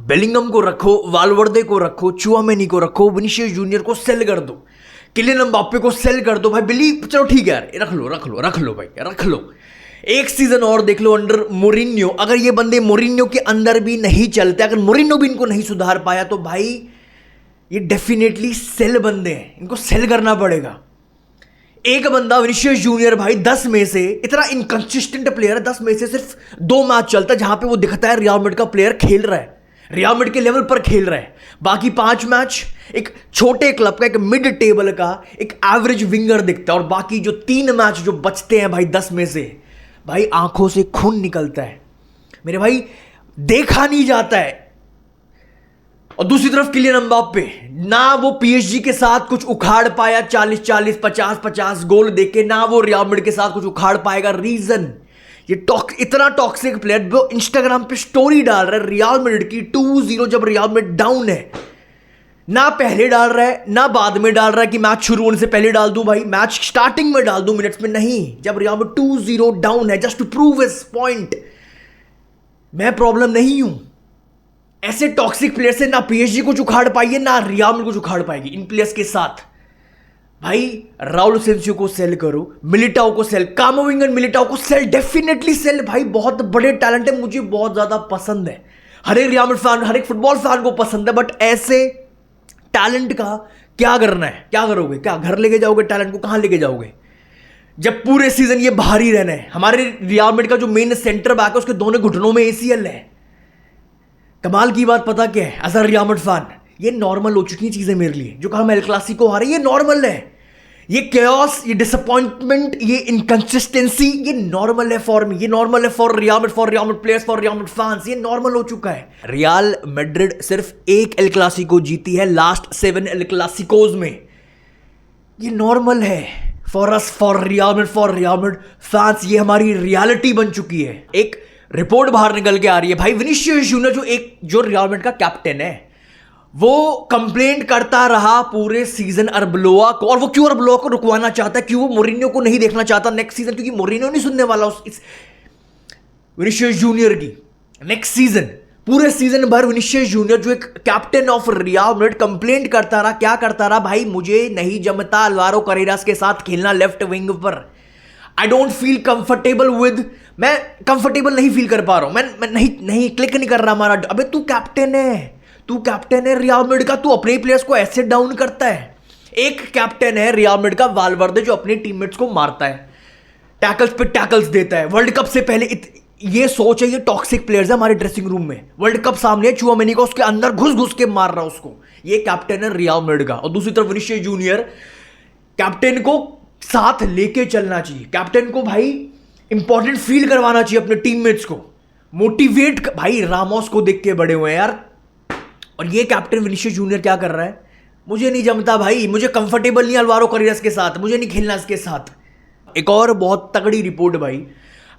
Bellingham को रखो, वाल्वर्दे को रखो, चुआमेनी को रखो, विनीशियस जूनियर को सेल कर दो, किलियन एम्बाप्पे को सेल कर दो भाई, बिलीव, चलो ठीक है यार, रख लो भाई, रख लो, एक सीजन और देख लो अंडर मोरिन्यो। अगर ये बंदे मोरिन्यो के अंदर भी नहीं चलते, अगर मोरिन्यो भी इनको नहीं सुधार पाया, तो भाई ये डेफिनेटली सेल बंदे हैं, इनको सेल करना पड़ेगा। एक बंदा विनीशियस जूनियर भाई 10 में से, इतना इनकंसिस्टेंट प्लेयर है, 10 में से सिर्फ 2 मैच चलता है जहां पे वो दिखता है रियल मैड्रिड का प्लेयर खेल रहा है, रियल मैड्रिड के लेवल पर खेल रहा है। बाकी 5 मैच एक छोटे क्लब का, एक मिड टेबल का, एक एवरेज विंगर दिखता है, और बाकी जो 3 मैच जो बचते हैं भाई 10 में से, भाई आंखों से खून निकलता है मेरे भाई, देखा नहीं जाता है। और दूसरी तरफ किलियन एम्बाप्पे, ना वो पीएसजी के साथ कुछ उखाड़ पाया 40-40, 50-50 गोल देके, ना वो रियल मैड्रिड के साथ कुछ उखाड़ पाएगा। रीजन, ये इतना टॉक्सिक प्लेयर जो इंस्टाग्राम पे स्टोरी डाल रहा है रियल मैड्रिड की 2-0 जब रियल मैड्रिड डाउन है, ना पहले डाल रहा है ना बाद में डाल रहा है कि मैच शुरू होने से पहले डाल दूं भाई, मैच स्टार्टिंग में डाल दूं मिनट्स में, नहीं, जब रियल मैड्रिड 2-0 डाउन है, just to prove his point. मैं प्रॉब्लम नहीं हूं, ऐसे टॉक्सिक प्लेयर से ना पीएसजी को उखाड़ पाई है, ना रियल मैड्रिड को उखाड़ पाएगी इन प्लेयर्स के साथ। भाई राउल सेंसियो को सेल करो, मिलिटाओ को सेल, कामाविंगा मिलिटाओ को सेल, डेफिनेटली सेल भाई, बहुत बड़े टैलेंट है, मुझे बहुत ज्यादा पसंद है, हर एक रियल मैड्रिड फैन, हर एक फुटबॉल फैन को पसंद है। बट ऐसे टैलेंट का क्या करना है, क्या करोगे, क्या घर लेके जाओगे टैलेंट को, कहां लेके जाओगे जब पूरे सीजन ये बाहर ही रहना है। हमारे रियल मैड्रिड का जो मेन सेंटर बैक है उसके दोनों घुटनों में एसीएल है। कमाल की बात पता क्या है, as a Real Madrid fan ये नॉर्मल हो चुकी चीजें मेरे लिए, जो हम एल क्लासिको हारे ये नॉर्मल है, ये कैओस, ये डिसअपॉइंटमेंट, ये इनकंसिस्टेंसी, ये नॉर्मल है फॉर मी, ये नॉर्मल है for real Madrid players, for real Madrid fans, ये नॉर्मल हो चुका है। रियल मैड्रिड सिर्फ एक एल क्लासिको जीती है लास्ट 7 एल क्लासिकोज में, ये नॉर्मल है for us, for real Madrid fans, ये हमारी रियलिटी बन चुकी है। एक रिपोर्ट बाहर निकल के आ रही है भाई, विनीशियस जूनियर जो रियल मैड्रिड का कैप्टन है, वो कंप्लेंट करता रहा पूरे सीजन अरबलोआ को, और वो क्यों अरबलोआ को रुकवाना चाहता है, क्यों वो मोरिन्यो को नहीं देखना चाहता नेक्स्ट सीजन, क्योंकि मोरिन्यो नहीं सुनने वाला उस विनीशियस जूनियर की नेक्स्ट सीजन। पूरे सीजन भर विनीशियस जूनियर जो एक captain of Real Madrid complaint करता रहा, क्या करता रहा भाई, मुझे नहीं जमता अलवारो करेरास के साथ खेलना लेफ्ट विंग पर, I don't feel comfortable with, मैं कंफर्टेबल नहीं फील कर पा रहा हूं, मैं नहीं क्लिक नहीं कर रहा हमारा। अबे तू कैप्टन है रियल मैड्रिड का, तू अपने प्लेयर्स को ऐसे डाउन करता है। एक कैप्टन है रियल मैड्रिड का वाल्वर्दे जो अपने टीममेट्स को मारता है, टैकल्स पे टैकल्स देता है। वर्ल्ड कप से पहले ये सोच है, ये टॉक्सिक प्लेयर्स है हमारे ड्रेसिंग रूम में, वर्ल्ड कप सामने चुआमेनी को उसके अंदर घुस के मार रहा है उसको, ये कैप्टन है रियल मैड्रिड का। और दूसरी तरफ विनीशियस जूनियर, कैप्टन को साथ लेके चलना चाहिए, कैप्टन को भाई इंपॉर्टेंट फील करवाना चाहिए अपने टीममेट्स को, मोटिवेट, भाई रामोस को देख के बड़े हुए हैं यार, और ये कैप्टन विनीशियस जूनियर क्या कर रहा है, मुझे नहीं जमता भाई, मुझे कंफर्टेबल नहीं अल्वारो करेरास के साथ, मुझे नहीं खेलना इसके साथ। एक और बहुत तगड़ी रिपोर्ट भाई,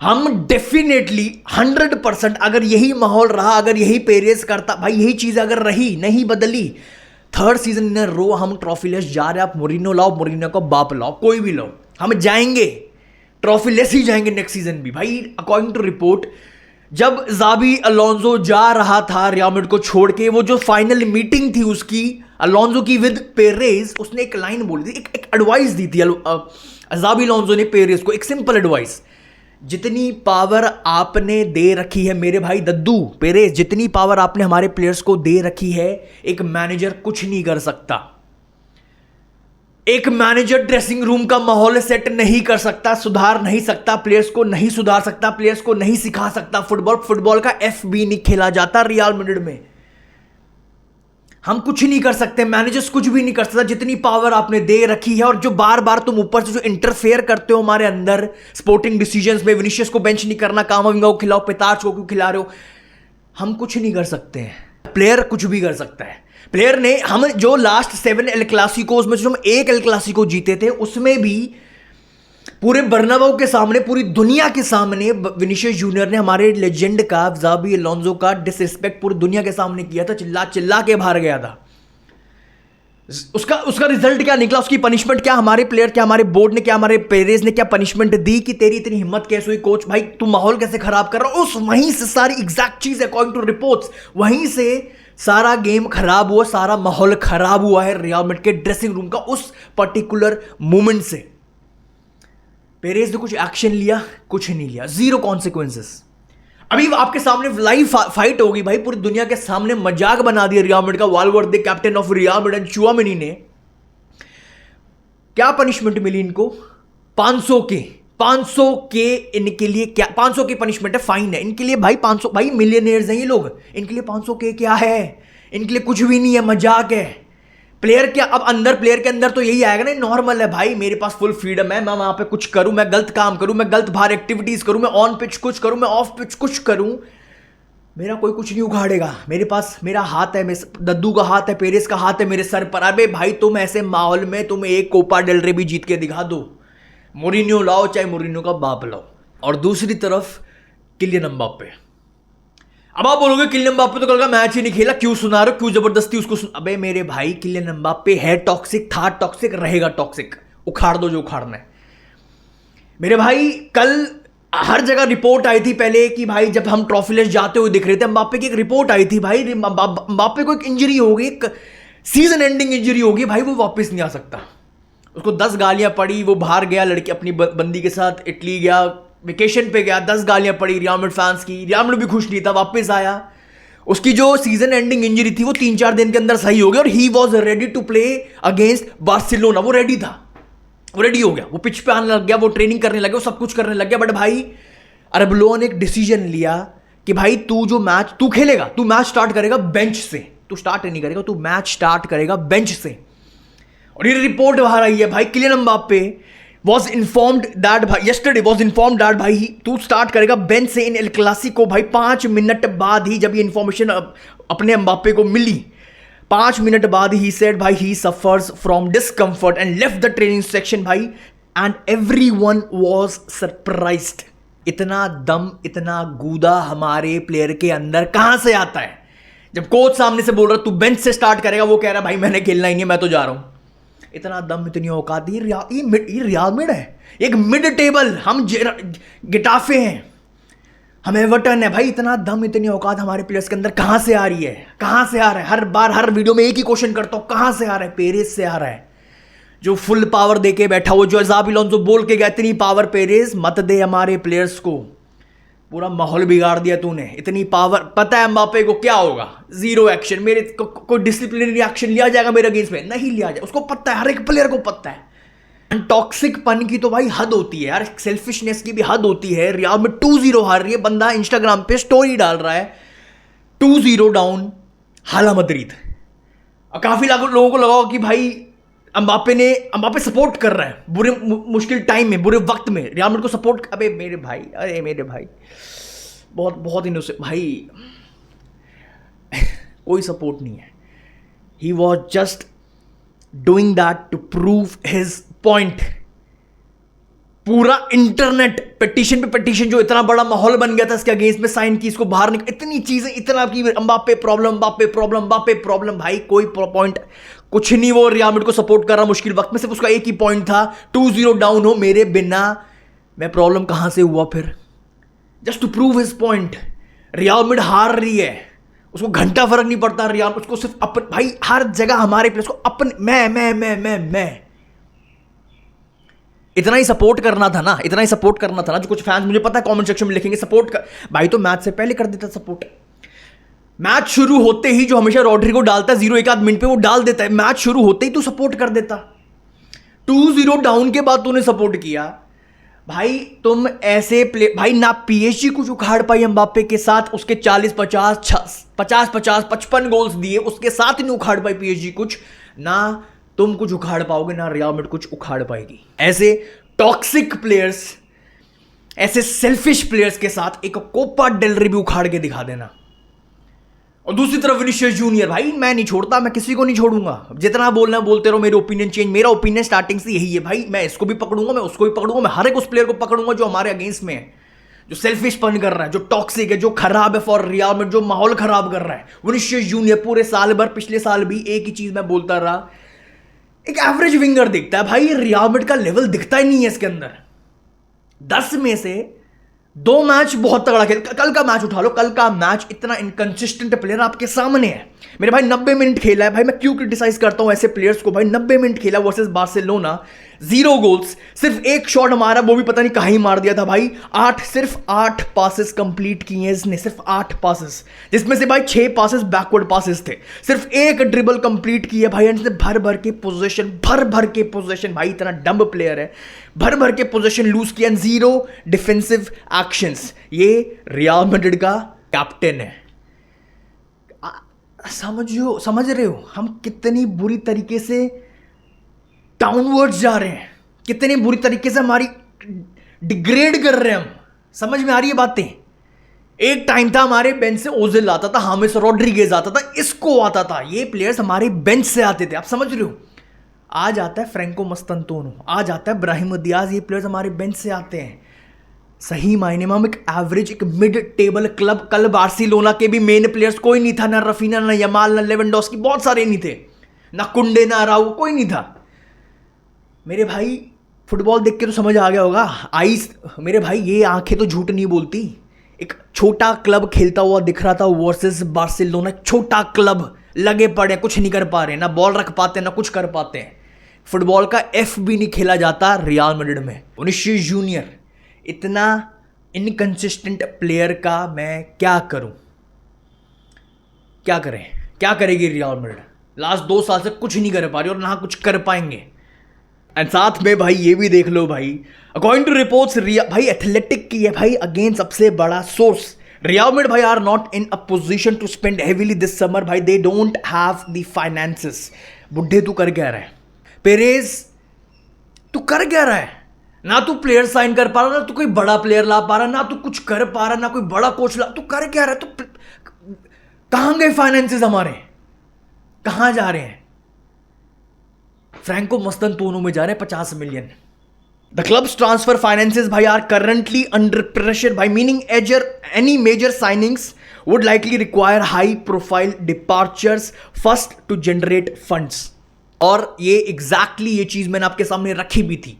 हम डेफिनेटली 100% अगर यही माहौल रहा, अगर यही पेरेस करता भाई, यही चीज अगर रही, नहीं बदली, 3rd सीजन इन रो हम ट्रॉफी लेस जा रहे हैं। आप मोरिन्यो लाओ, मोरिन्यो का बाप लाओ, कोई भी लाओ, हम जाएंगे ट्रॉफी लेस ही जाएंगे नेक्स्ट सीजन भी भाई। अकॉर्डिंग टू रिपोर्ट, जब जाबी अलोंसो जा रहा था रियल मैड्रिड को छोड़ के, वो जो फाइनल मीटिंग थी उसकी अलोंसो की विद पेरेज, उसने एक लाइन बोली थी, एक एडवाइस दी थी जाबी अलोंसो ने पेरेज को, एक सिंपल एडवाइस, जितनी पावर आपने दे रखी है मेरे भाई दद्दू पेरेज, जितनी पावर आपने हमारे प्लेयर्स को दे रखी है, एक मैनेजर कुछ नहीं कर सकता। एक मैनेजर ड्रेसिंग रूम का माहौल सेट नहीं कर सकता, सुधार नहीं सकता, प्लेयर्स को नहीं सुधार सकता, प्लेयर्स को नहीं सिखा सकता। फुटबॉल का एफबी नहीं खेला जाता रियल मैड्रिड में, हम कुछ नहीं कर सकते, मैनेजर्स कुछ भी नहीं कर सकता, जितनी पावर आपने दे रखी है। और जो बार बार तुम ऊपर से जो इंटरफेयर करते हो हमारे अंदर स्पोर्टिंग डिसीजंस में, विनीशियस को बेंच नहीं करना, कामाविंगा को खिलाओ, पिताच को क्यों खिला रहे हो, हम कुछ नहीं कर सकते हैं। प्लेयर कुछ भी कर सकता है। प्लेयर ने, हम जो लास्ट 7 एल क्लासिकोज में जो हम 1 एल क्लासिको जीते थे, उसमें भी पूरे बर्नाबाउ के सामने, पूरी दुनिया के सामने विनीशियस जूनियर ने हमारे लेजेंड का, जाबी अलोंसो का डिसरिस्पेक्ट पूरी दुनिया के सामने किया था, चिल्ला चिल्ला के बाहर गया था। उसका उसका रिजल्ट क्या निकला, उसकी पनिशमेंट क्या, हमारे प्लेयर क्या, हमारे बोर्ड ने क्या, हमारे पेरेज ने क्या पनिशमेंट दी कि तेरी इतनी हिम्मत कैसे हुई कोच, भाई तू माहौल कैसे खराब कर रहा है। उस वहीं से सारी एग्जैक्ट चीज अकॉर्डिंग टू रिपोर्ट्स, वहीं से सारा गेम खराब हुआ, सारा माहौल खराब हुआ है रियल मैड्रिड के ड्रेसिंग रूम का उस पर्टिकुलर मोमेंट से। पेरेज ने कुछ एक्शन लिया, कुछ नहीं लिया, जीरो कॉन्सिक्वेंसेस। अभी आपके सामने लाइव फाइट होगी भाई, पूरी दुनिया के सामने मजाक बना दिया रियल मैड्रिड का Valverde, captain of Real Madrid and Tchouameni ने। क्या पनिशमेंट मिली इनको? 500 के इनके लिए क्या 500 की पनिशमेंट है, फाइन है इनके लिए भाई। 500 भाई मिलियनेयर्स हैं ये लोग, इनके लिए 500 के क्या है, इनके लिए कुछ भी नहीं है, मजाक है। प्लेयर क्या अब अंदर, प्लेयर के अंदर तो यही आएगा ना, नॉर्मल है भाई, मेरे पास फुल फ्रीडम है, मैं वहां पे कुछ करूं, मैं गलत काम करूं, मैं गलत बाहर एक्टिविटीज करूं, मैं ऑन पिच कुछ करूं, मैं ऑफ पिच कुछ करूं, मेरा कोई कुछ नहीं उखाड़ेगा। मेरे पास मेरा हाथ है, दद्दू का हाथ है, पेरेस का हाथ है मेरे सर पर। अबे भाई तुम ऐसे माहौल में तुम एक कोपा डेल रे भी जीत के दिखा दो, मोरिनियो लाओ चाहे मोरिनियो का बाप लाओ। और दूसरी तरफ किलियन एम्बाप्पे। अब आप बोलोगे किलियन एम्बाप्पे तो कल का मैच ही नहीं खेला, क्यों सुना रहे हो, क्यों जबरदस्ती उसको अबे मेरे भाई किलियन एम्बाप्पे है टॉक्सिक, था टॉक्सिक, रहेगा टॉक्सिक, उखाड़ दो जो उखाड़ना है। मेरे भाई कल हर जगह रिपोर्ट आई थी पहले कि भाई जब हम ट्रॉफी लेस जाते हुए दिख रहे थे, एम्बाप्पे की एक रिपोर्ट आई थी भाई, एम्बाप्पे को एक इंजरी होगी, एक सीजन एंडिंग इंजरी होगी भाई, वो वापस नहीं आ सकता। उसको 10 गालियां पड़ी, वो बाहर गया लड़की अपनी बंदी के साथ, इटली गया, वेकेशन पे गया, 10 गालियां पड़ी रियल मैड्रिड फैंस की, रियल मैड्रिड भी खुश नहीं था, वापस आया। उसकी जो सीजन एंडिंग इंजरी थी वो 3-4 दिन के अंदर सही हो गई और he was ready to play against Barcelona. वो रेडी था, वो रेडी हो गया, वो पिच पे आने लग गया, वो ट्रेनिंग करने लग गया, वो सब कुछ करने लग गया। बट भाई अरेबेलो ने एक डिसीजन लिया कि भाई तू जो मैच तू खेलेगा, तू मैच स्टार्ट करेगा बेंच से, तू स्टार्ट नहीं करेगा, तू मैच स्टार्ट करेगा बेंच से। और ये रिपोर्ट बाहर आई है भाई, Kylian Mbappe was informed that भाई yesterday was informed that भाई तू स्टार्ट करेगा बेंच से इन एल क्लासिको। भाई 5 मिनट बाद ही जब ये इंफॉर्मेशन अपने एम्बाप्पे को मिली, 5 मिनट बाद ही सेड भाई ही suffers from discomfort and left the training section भाई, एंड एवरीवन वाज सरप्राइज्ड। इतना दम, इतना गूदा हमारे प्लेयर के अंदर कहां से आता है? जब कोच सामने से बोल रहा तू बेंच से स्टार्ट करेगा, वो कह रहा भाई मैंने खेलना ही नहीं, मैं तो जा रहा हूं। इतना दम, इतनी औकात, ये रियल मैड्रिड है, एक मिड टेबल, हम गिटाफे हैं, हम एवर्टन है भाई। इतना दम, इतनी औकात हमारे प्लेयर्स के अंदर कहां से आ रही है, कहां से आ रहा है? हर बार हर वीडियो में एक ही क्वेश्चन करता हूं, कहां से आ रहा है? पेरेस से आ रहा है, जो फुल पावर देके बैठा, वो जो ज़ाबी अलोंसो बोल के गया इतनी पावर पेरेस मत दे हमारे प्लेयर्स को, पूरा माहौल बिगाड़ दिया तूने, इतनी पावर। पता है एम्बाप्पे को क्या होगा? जीरो एक्शन, मेरे कोई डिसिप्लिनरी एक्शन लिया जाएगा मेरे अगेंस्ट में? नहीं लिया जाएगा, उसको पता है, हर एक प्लेयर को पता है। टॉक्सिक पन की तो भाई हद होती है यार, सेल्फिशनेस की भी हद होती है। रियल में 2-0 हार रही है, बंदा इंस्टाग्राम पे स्टोरी डाल रहा है 2-0 डाउन हाला मद्रिद। और काफी लोगों को लगा कि भाई एम्बाप्पे सपोर्ट कर रहा है बुरे मुश्किल टाइम में, बुरे वक्त में रियल मैड्रिड को सपोर्ट। अबे मेरे भाई, अरे मेरे भाई, बहुत बहुत इनोसेंट भाई, कोई सपोर्ट नहीं है। He was just doing that to prove his point. पूरा इंटरनेट पेटिशन पे पेटिशन, जो इतना बड़ा माहौल बन गया था इसके अगेंस्ट में, साइन की, इसको बाहर निकल, इतनी चीजें, इतना की एम्बाप्पे प्रॉब्लम। भाई कोई पॉइंट कुछ नहीं, वो रियल मैड्रिड को सपोर्ट कर रहा मुश्किल वक्त में, सिर्फ उसका एक ही पॉइंट था 2-0 डाउन हो मेरे बिना, मैं प्रॉब्लम कहां से हुआ फिर? Just to prove his point. Real Madrid हार रही है, उसको घंटा फर्क नहीं पड़ता, रियल उसको सिर्फ अपन, भाई हर जगह हमारे प्लेयर्स को अपन, मैं इतना ही सपोर्ट करना था ना, इतना ही सपोर्ट करना था ना। जो कुछ फैंस मुझे पता है कमेंट सेक्शन में लिखेंगे सपोर्ट कर, भाई तो मैच से पहले कर देता सपोर्ट। मैच शुरू होते ही जो हमेशा रॉड्रिगो डालता है 0 1 मिनट पे, वो डाल देता है, मैच शुरू होते ही तू सपोर्ट कर देता। 2-0 डाउन के बाद तूने सपोर्ट किया भाई। तुम ऐसे प्ले, भाई ना पीएसजी कुछ उखाड़ पाई एम्बाप्पे के साथ, उसके 50-55 गोल्स दिए, उसके साथ नहीं उखाड़ पाई पीएसजी कुछ, ना तुम कुछ उखाड़ पाओगे, ना रियल मैड्रिड कुछ उखाड़ पाएगी। ऐसे टॉक्सिक प्लेयर्स, ऐसे सेल्फिश प्लेयर्स के साथ एक कोपा डेल रे भी उखाड़ के दिखा देना। और दूसरी तरफ विनीशियस जूनियर, भाई मैं नहीं छोड़ता, मैं किसी को नहीं छोड़ूंगा, जितना बोलना बोलते रहो, मेरे ओपिनियन चेंज, मेरा ओपिनियन स्टार्टिंग से यही है भाई, मैं इसको भी पकड़ूंगा, मैं उसको भी पकड़ूंगा, मैं हर एक उस प्लेयर को पकड़ूंगा जो हमारे अगेंस्ट में है, जो सेल्फिश पन कर रहा है, जो टॉक्सिक है, जो खराब है फॉर रियल में, जो माहौल खराब कर रहा है। विनीशियस जूनियर पूरे साल भर, पिछले साल भी एक ही चीज मैं बोलता रहा, एक एवरेज विंगर दिखता है भाई, रियल मैड्रिड का लेवल दिखता ही नहीं है इसके अंदर। 10 में से 2 मैच बहुत तगड़ा खेल, कल का मैच उठा लो, कल का मैच इतना इनकंसिस्टेंट प्लेयर आपके सामने है मेरे भाई। 90 मिनट खेला है भाई, मैं क्यों क्रिटिसाइज करता हूं ऐसे प्लेयर्स को भाई। 90 मिनट खेला वर्सेस बार्सिलोना, 0 गोल्स, सिर्फ एक शॉट मारा, वो भी पता नहीं कहां ही मार दिया था भाई। सिर्फ 8 पासेस कंप्लीट किए हैं इसने, सिर्फ 8 पासेस, जिसमें से भाई 6 पासेस बैकवर्ड पासेस थे। सिर्फ एक ड्रिबल कंप्लीट की है भाई, इसने भर भर के पोजीशन भाई, इतना डम्ब प्लेयर है, भर भर के पोजीशन लूज किया, 0 डिफेंसिव एक्शंस। ये रियल मैड्रिड का कैप्टन है। समझ रहे हो हम कितनी बुरी तरीके से डाउनवर्ड्स जा रहे हैं, कितनी बुरी तरीके से हमारी डिग्रेड कर रहे हैं हम। समझ में आ रही है बातें? एक टाइम था हमारे बेंच से ओजिल आता था, हामिस रोड्रिगेज आता था, इसको आता था, ये प्लेयर्स हमारे बेंच से आते थे। आप समझ रहे हो? आज आता है फ्रैंको मस्तंतोनो, आज आता है ब्राहिम दियाज, ये प्लेयर्स हमारे बेंच से आते हैं। सही मायने में हम एक एवरेज, एक मिड टेबल क्लब। कल बार्सिलोना के भी मेन प्लेयर्स कोई नहीं था, ना रफीना, ना यमाल, ना लेवेंडोस्की, बहुत सारे नहीं थे, ना कुंडे, ना राउ, कोई नहीं था मेरे भाई। फुटबॉल देख के तो समझ आ गया होगा, आईज मेरे भाई, ये आंखें तो झूठ नहीं बोलती। एक छोटा क्लब खेलता हुआ दिख रहा था वर्सेस बार्सिलोना, छोटा क्लब, लगे पड़े, कुछ नहीं कर पा रहे, ना बॉल रख पाते, ना कुछ कर पाते हैं। फुटबॉल का एफ भी नहीं खेला जाता रियल मैड्रिड में। विनीसियस जूनियर, इतना इनकंसिस्टेंट प्लेयर का मैं क्या करूं? क्या करें? क्या करेगी रियल मैड्रिड? लास्ट 2 साल से कुछ नहीं कर पा रही और ना कुछ कर पाएंगे। एंड साथ में भाई ये भी देख लो भाई, अकॉर्डिंग टू रिपोर्ट्स भाई एथलेटिक की है भाई, अगेन सबसे बड़ा सोर्स, रियल मैड्रिड भाई are not in a position to spend heavily this summer भाई, they don't have the finances. बुढ़े तू कर क्या रहा है? पेरेज तू कर क्या रहा है? ना तू प्लेयर साइन कर पा रहा, ना तू कोई बड़ा प्लेयर ला पा रहा, ना तू कुछ कर पा रहा, ना कोई बड़ा कोच ला, तू कर क्या रहा है? तू कहां गए फाइनेंसेस हमारे? कहां जा रहे हैं? फ्रैंको मस्तंतोनो में जा रहे हैं 50 million. The clubs transfer finances भाई आर करंटली अंडर प्रेशर भाई, meaning any major signings would likely require high profile departures first to generate funds। और ये एग्जैक्टली ये चीज मैंने आपके सामने रखी भी थी।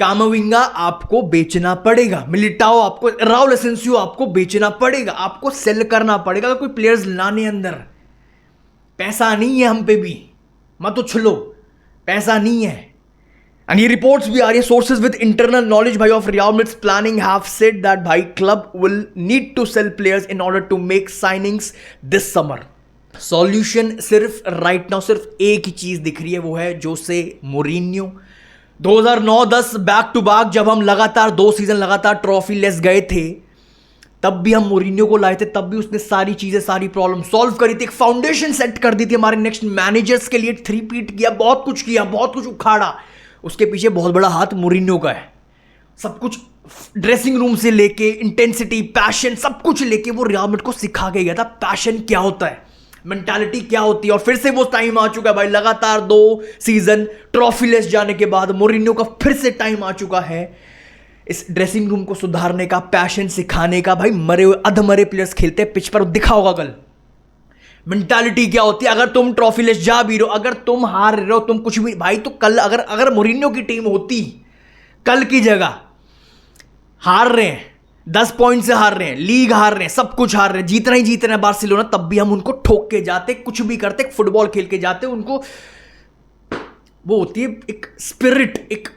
कामाविंगा आपको बेचना पड़ेगा, मिलिटाओ आपको, राउल एसेंसियो आपको बेचना पड़ेगा, आपको सेल करना पड़ेगा अगर कोई प्लेयर्स लाने अंदर। पैसा नहीं है हम पे भी, मत उछलो, पैसा नहीं है। एंड ये रिपोर्ट्स भी आ रही है, सोर्सेज विद इंटरनल नॉलेज भाई of Real Madrid's planning have said that भाई club will need to sell players in order to make signings this summer. Solution सिर्फ राइट नाउ सिर्फ एक ही चीज दिख रही है, वो है Jose Mourinho. 2009-10 back to back जब हम लगातार 2 सीजन लगातार ट्रॉफी लेस गए थे, तब भी हम मोरिन्यो को लाए थे, तब भी उसने सारी चीजें, सारी प्रॉब्लम सॉल्व करी थी, एक फाउंडेशन सेट कर दी थी हमारे नेक्स्ट मैनेजर्स के लिए, 3-पीट किया, बहुत कुछ उखाड़ा। उसके पीछे बहुत बड़ा हाथ मोरिन्यो का है। सब कुछ ड्रेसिंग रूम से लेके इंटेंसिटी, पैशन, सब कुछ लेके वो रियल मैड्रिड को सिखा के गया था पैशन क्या होता है, मेंटालिटी क्या होती है। और फिर से वो टाइम आ चुका है भाई, लगातार 2 सीजन ट्रॉफीलेस जाने के बाद मोरिन्यो का फिर से टाइम आ चुका है इस ड्रेसिंग रूम को सुधारने का, पैशन सिखाने का। भाई मरे हुए अधमरे प्लेयर्स खेलते हैं पिच पर, दिखा होगा कल मेंटालिटी क्या होती है। अगर तुम ट्रॉफीलेस जा भी रहे हो, अगर तुम हार रहे हो, तुम कुछ भी भाई, तो कल अगर मोरिन्यो की टीम होती, कल की जगह हार रहे हैं, 10 पॉइंट से हार रहे हैं, लीग हार रहे हैं, सब कुछ हार रहे हैं, जीतना है बार्सिलोना, तब भी हम उनको ठोक के जाते, कुछ भी करते, फुटबॉल खेल के जाते। उनको वो होती है एक स्पिरिट, एक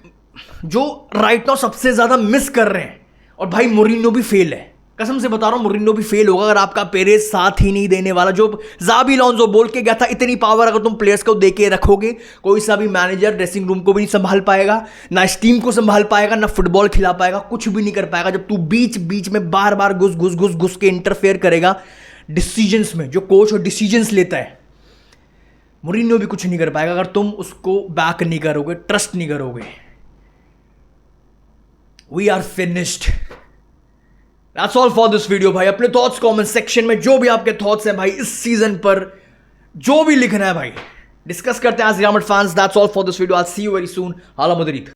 जो राइट नाउ सबसे ज्यादा मिस कर रहे हैं। और भाई मोरिन्यो भी फेल है, कसम से बता रहा हूं, मोरिन्यो भी फेल होगा अगर आपका पेरेज साथ ही नहीं देने वाला। जो ज़ाबी अलोंसो बोल के गया था, इतनी पावर अगर तुम प्लेयर्स को दे के रखोगे, कोई सा भी मैनेजर ड्रेसिंग रूम को भी नहीं संभाल पाएगा, ना इस टीम को संभाल पाएगा, ना फुटबॉल खिला पाएगा, कुछ भी नहीं कर पाएगा। जब तू बीच में बार बार घुस के इंटरफेयर करेगा डिसीजंस में, जो कोच और डिसीजंस लेता है, मोरिन्यो भी कुछ नहीं कर पाएगा अगर तुम उसको बैक नहीं करोगे, ट्रस्ट नहीं करोगे। We are finished. That's all for this video भाई। अपने थॉट्स कमेंट सेक्शन में, जो भी आपके थॉट्स हैं भाई इस सीजन पर, जो भी लिखना है भाई डिस्कस करते हैं आज real Madrid fans. That's all for this video। I'll see you very soon। हाला मदरीद।